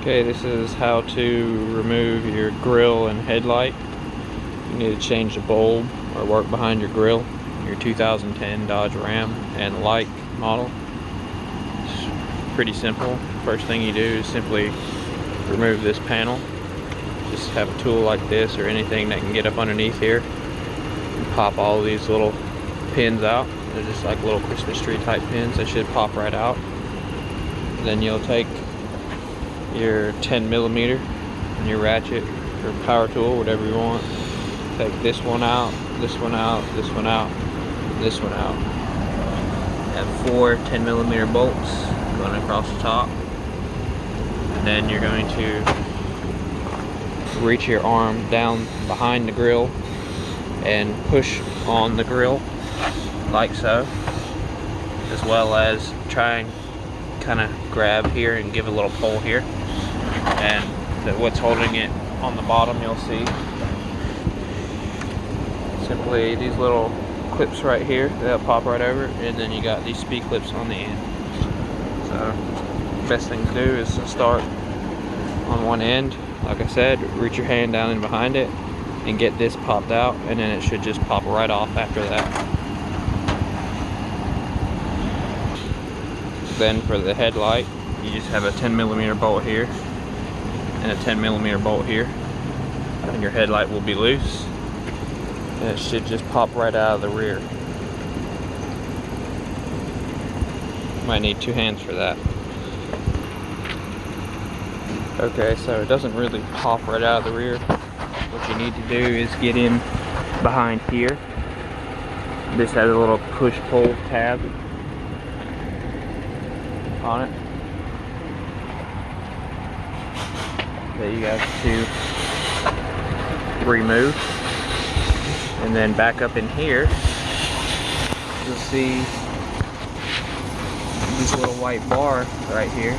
Okay, this is how to remove your grill and headlight. You need to change the bulb or work behind your grill, your 2010 Dodge Ram and Like model. It's pretty simple. First thing you do is simply remove this panel. Just have a tool like this or anything that can get up underneath here and pop all these little pins out. They're just like little Christmas tree type pins. They should pop right out. Then you'll take your 10mm and your ratchet or power tool, whatever you want. Take this one out, this one out, this one out, this one out. Have 4 10mm bolts going across the top. And then you're going to reach your arm down behind the grill and push on the grill like so, as well as try and kind of grab here and give a little pull here, and what's holding it on the bottom, you'll see simply these little clips right here that'll pop right over, and then you got these speed clips on the end. So best thing to do is to start on one end, like I said, reach your hand down in behind it and get this popped out, and then it should just pop right off after that. Then for the headlight, you just have a 10mm bolt here and a 10mm bolt here, and your headlight will be loose, and it should just pop right out of the rear. Might need 2 hands for that. Okay, so it doesn't really pop right out of the rear. What you need to do is get in behind here. This has a little push-pull tab on it that you have to remove, and then back up in here you'll see this little white bar right here.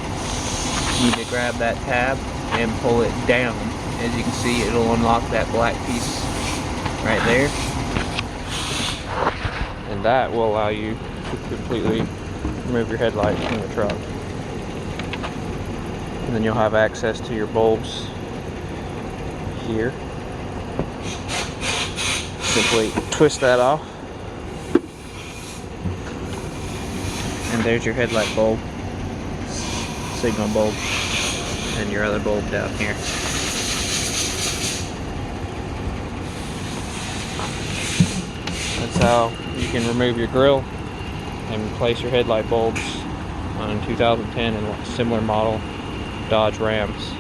You need to grab that tab and pull it down. As you can see, it'll unlock that black piece right there, and that will allow you to completely remove your headlight from the truck. And then you'll have access to your bulbs here. Simply twist that off, and there's your headlight bulb, signal bulb, and your other bulb down here. That's how you can remove your grill and replace your headlight bulbs on 2010 and similar model Dodge Rams.